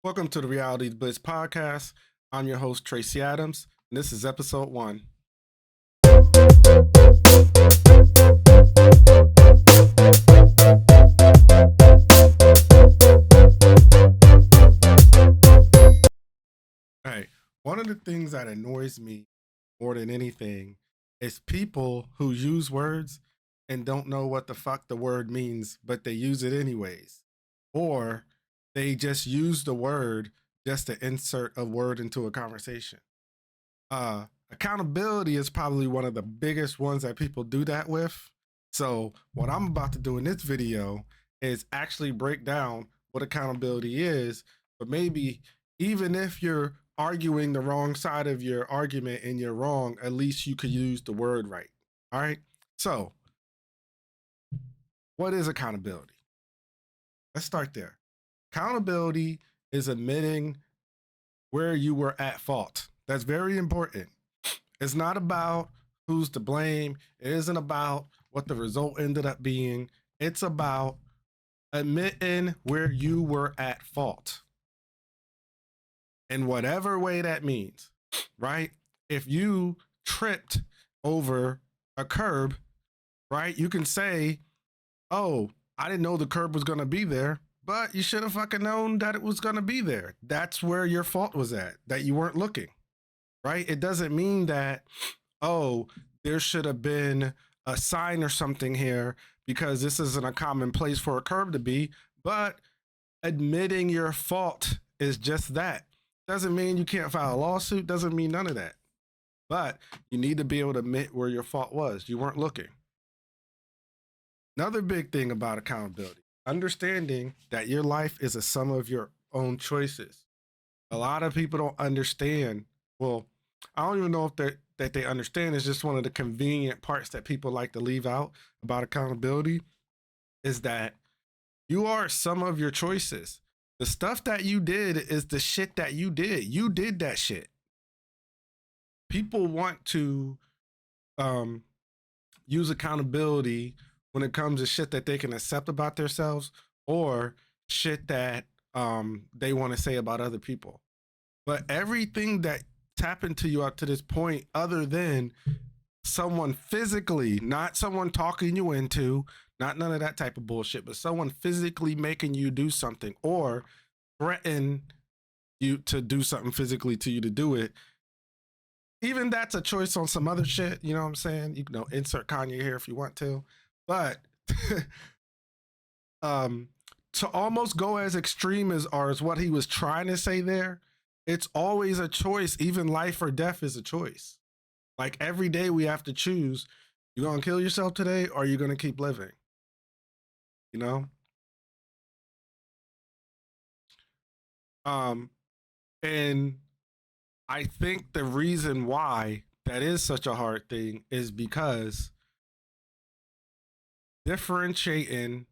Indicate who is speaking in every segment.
Speaker 1: Welcome to the Reality Bliss podcast. I'm your host, Tracy Adams, and this is episode 1. All right. One of the things that annoys me more than anything is people who use words and don't know what the fuck the word means, but they use it anyways. Or they just use the word just to insert a word into a conversation. Accountability is probably one of the biggest ones that people do that with. So, what I'm about to do in this video is actually break down what accountability is, but maybe even if you're arguing the wrong side of your argument and you're wrong, at least you could use the word right. All right. So, what is accountability? Let's start there. Accountability is admitting where you were at fault. That's very important. It's not about who's to blame. It isn't about what the result ended up being. It's about admitting where you were at fault in whatever way that means, right? If you tripped over a curb, right, you can say, oh, I didn't know the curb was going to be there, but you should have fucking known that it was going to be there. That's where your fault was at, that you weren't looking, right? It doesn't mean that, oh, there should have been a sign or something here because this isn't a common place for a curb to be. But admitting your fault is just that. Doesn't mean you can't file a lawsuit, doesn't mean none of that. But you need to be able to admit where your fault was. You weren't looking. Another big thing about accountability, understanding that your life is a sum of your own choices. A lot of people don't understand. Well, I don't even know if that they understand. It's just one of the convenient parts that people like to leave out about accountability is that you are some of your choices. The stuff that you did is the shit that you did. You did that shit. People want to um, use accountability when it comes to shit that they can accept about themselves or shit that they want to say about other people. But everything that's happened to you up to this point, other than someone physically, not someone talking you into, not none of that type of bullshit, but someone physically making you do something or threaten you to do something physically to you to do it. Even that's a choice on some other shit. You know what I'm saying? You know, insert Kanye here if you want to, but um, to almost go as extreme as or as what he was trying to say there, it's always a choice. Even life or death is a choice. Like every day we have to choose, you gonna kill yourself today or you gonna keep living? You know? Um, and I think the reason why that is such a hard thing is because differentiating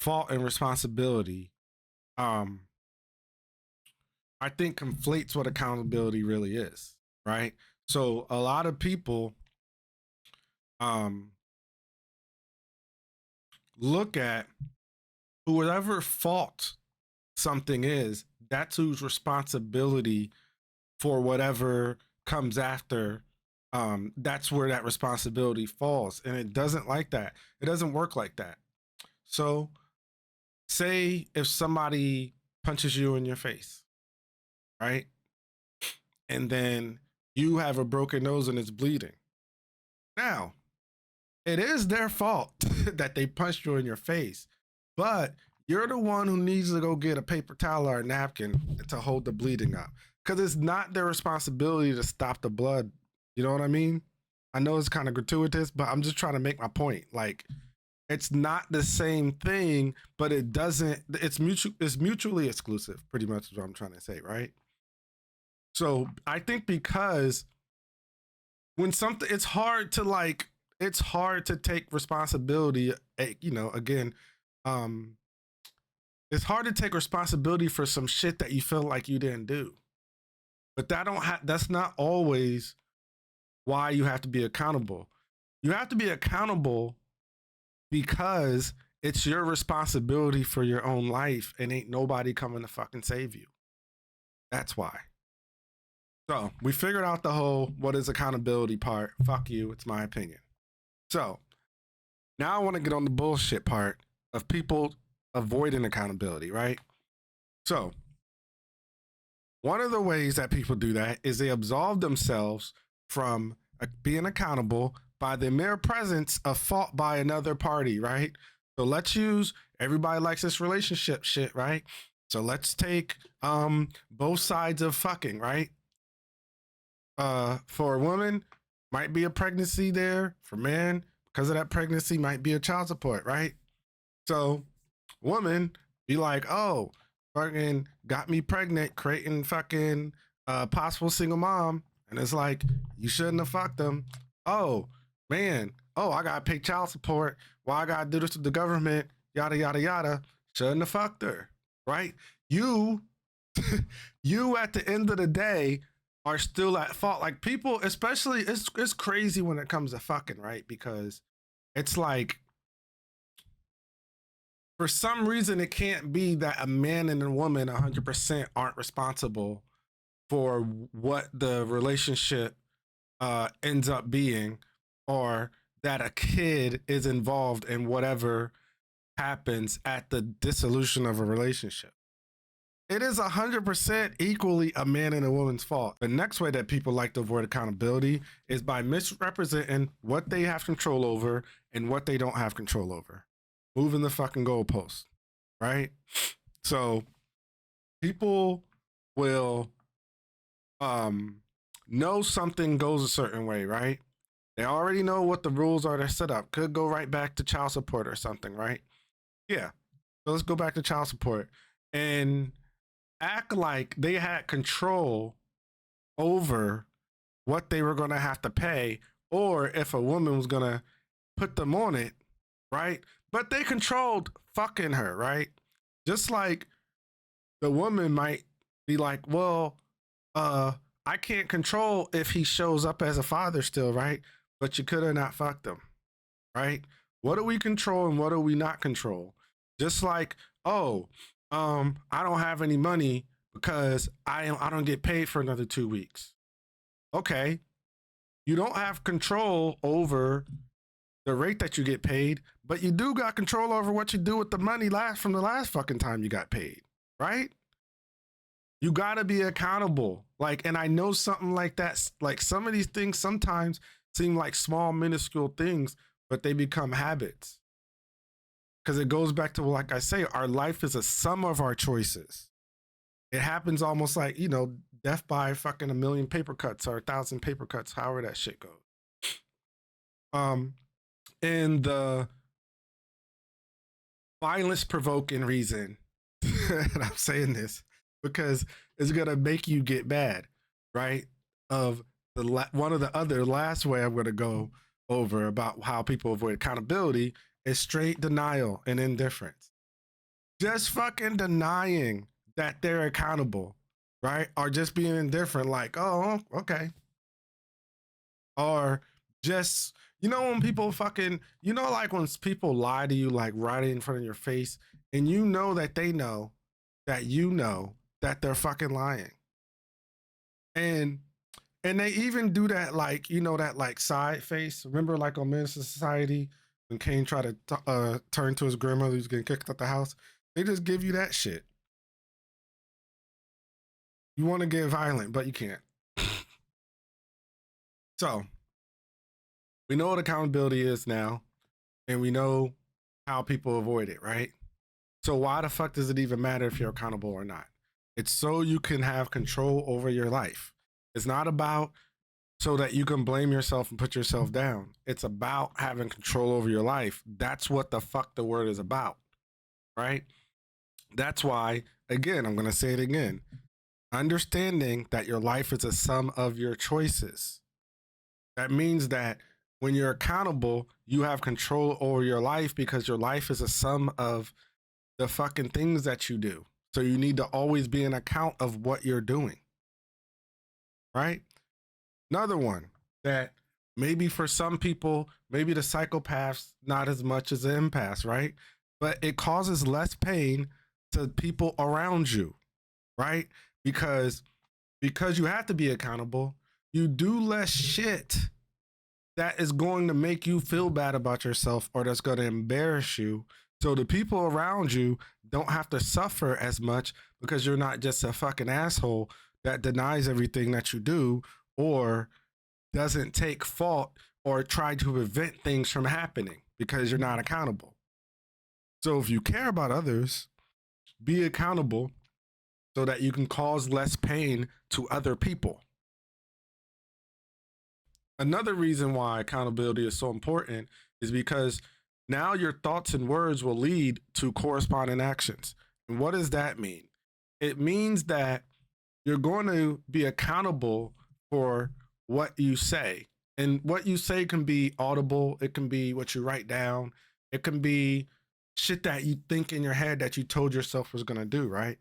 Speaker 1: fault and responsibility, um, I think conflates what accountability really is, right? So a lot of people um look at whoever fault something is, that's whose responsibility for whatever comes after. That's where that responsibility falls. And it doesn't like that. It doesn't work like that. So say if somebody punches you in your face, right? And then you have a broken nose and it's bleeding. Now, it is their fault that they punched you in your face, but you're the one who needs to go get a paper towel or a napkin to hold the bleeding up because it's not their responsibility to stop the blood. You know what I mean? I know it's kind of gratuitous, but I'm just trying to make my point. Like, it's not the same thing, but it doesn't. It's mutually exclusive. Pretty much is what I'm trying to say, right? So I think because when something, it's hard to take responsibility. You know, again, um, it's hard to take responsibility for some shit that you feel like you didn't do. But that's not always why you have to be accountable. You have to be accountable because it's your responsibility for your own life and ain't nobody coming to fucking save you. That's why. So we figured out the whole what is accountability part. Fuck you, it's my opinion. So now I want to get on the bullshit part of people avoiding accountability, right? So one of the ways that people do that is they absolve themselves from being accountable by the mere presence of fault by another party, right? So let's use everybody likes this relationship shit, right? So let's take both sides of fucking, right? For a woman, might be a pregnancy there. For men, because of that pregnancy, might be a child support, right? So woman be like, oh, fucking got me pregnant, creating fucking possible single mom. And it's like, you shouldn't have fucked them. Oh, man. Oh, I gotta pay child support. Why I gotta do this to the government? Yada yada yada. Shouldn't have fucked her. Right? You you at the end of the day are still at fault. Like people, especially it's crazy when it comes to fucking, right? Because it's like for some reason it can't be that a man and a woman 100% aren't responsible for what the relationship ends up being, or that a kid is involved in whatever happens at the dissolution of a relationship. It is 100% equally a man and a woman's fault. The next way that people like to avoid accountability is by misrepresenting what they have control over and what they don't have control over. Moving the fucking goalpost, right? So people will know something goes a certain way, right? They already know what the rules are to set up. Could go right back to child support or something, right? Yeah. So let's go back to child support and act like they had control over what they were going to have to pay, or if a woman was going to put them on it, right? But they controlled fucking her, right? Just like the woman might be like, well, I can't control if he shows up as a father still, right? But you could have not fucked him, right? What do we control and what do we not control? Just like, oh, I don't have any money because I don't get paid for another 2 weeks. Okay, you don't have control over the rate that you get paid, but you do got control over what you do with the money last from the last fucking time you got paid, right? You got to be accountable. Like, and I know something like that, like some of these things sometimes seem like small, minuscule things, but they become habits. Because it goes back to, like I say, our life is a sum of our choices. It happens almost like, death by fucking 1,000,000 paper cuts or 1,000 paper cuts, however that shit goes. And the violence provoking reason, and I'm saying this because it's gonna make you get bad, right? Of one of the other last way I'm gonna go over about how people avoid accountability is straight denial and indifference. Just fucking denying that they're accountable, right? Or just being indifferent, like, oh, okay. Or just, when people fucking, like when people lie to you, like right in front of your face, and you know that they know that they're fucking lying. And they even do that, like, that like side face. Remember, like on Men's Society, when Kane tried to turn to his grandmother who's getting kicked out the house, they just give you that shit. You want to get violent, but you can't. So we know what accountability is now, and we know how people avoid it, right? So why the fuck does it even matter if you're accountable or not? It's so you can have control over your life. It's not about so that you can blame yourself and put yourself down. It's about having control over your life. That's what the fuck the word is about, right? That's why, again, I'm going to say it again. Understanding that your life is a sum of your choices. That means that when you're accountable, you have control over your life because your life is a sum of the fucking things that you do. So you need to always be an account of what you're doing. Right? Another one that maybe for some people, maybe the psychopaths not as much as the empaths, right? But it causes less pain to people around you. right? Because you have to be accountable, you do less shit that is going to make you feel bad about yourself or that's going to embarrass you. So the people around you don't have to suffer as much because you're not just a fucking asshole that denies everything that you do or doesn't take fault or try to prevent things from happening because you're not accountable. So if you care about others, be accountable so that you can cause less pain to other people. Another reason why accountability is so important is because now your thoughts and words will lead to corresponding actions. And what does that mean? It means that you're going to be accountable for what you say. And what you say can be audible, it can be what you write down, it can be shit that you think in your head that you told yourself was going to do, right?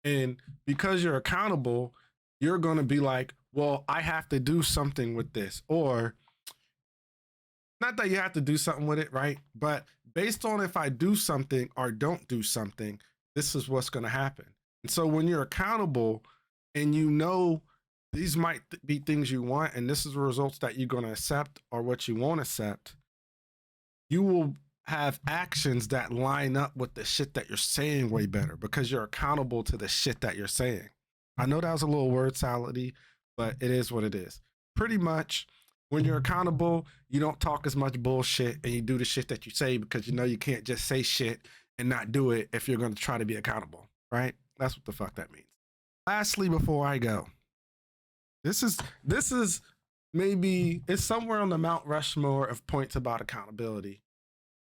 Speaker 1: And because you're accountable, you're going to be like, well, I have to do something with this. Or not that you have to do something with it, right? But based on if I do something or don't do something, this is what's going to happen. And so when you're accountable and you know these might be things you want and this is the results that you're going to accept or what you won't accept, you will have actions that line up with the shit that you're saying way better because you're accountable to the shit that you're saying. I know that was a little word salady, but it is what it is. Pretty much, when you're accountable, you don't talk as much bullshit and you do the shit that you say because you know you can't just say shit and not do it if you're going to try to be accountable, right? That's what the fuck that means. Lastly, before I go, this is maybe it's somewhere on the Mount Rushmore of points about accountability.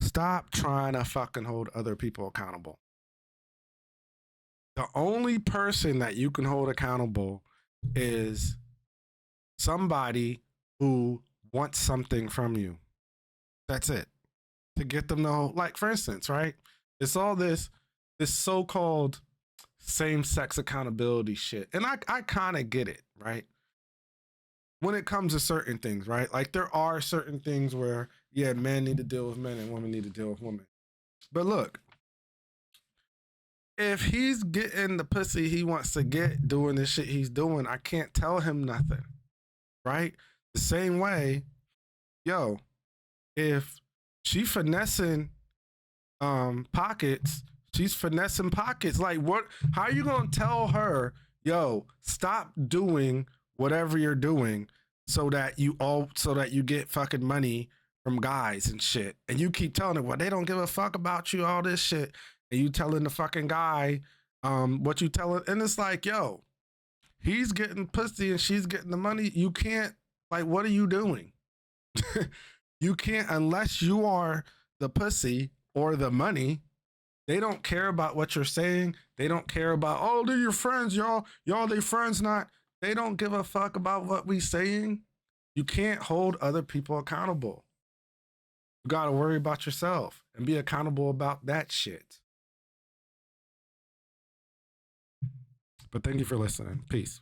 Speaker 1: Stop trying to fucking hold other people accountable. The only person that you can hold accountable is somebody who wants something from you. That's it. To get them to hold, like for instance, right? It's all this so-called same-sex accountability shit. And I kind of get it, right? When it comes to certain things, right? Like there are certain things where, yeah, men need to deal with men and women need to deal with women. But look, if he's getting the pussy he wants to get doing the shit he's doing, I can't tell him nothing, right? The same way, yo, if she finessing pockets, she's finessing pockets. Like what? How are you gonna tell her, yo, stop doing whatever you're doing so that you get fucking money from guys and shit, and you keep telling her, well, they don't give a fuck about you, all this shit, and you telling the fucking guy what you telling, and it's like, yo, he's getting pussy and she's getting the money. You can't, like, what are you doing? You can't, unless you are the pussy or the money. They don't care about what you're saying. They don't care about, oh, they're your friends, y'all they friends, not. They don't give a fuck about what we saying. You can't hold other people accountable. You gotta worry about yourself and be accountable about that shit. But thank you for listening. Peace.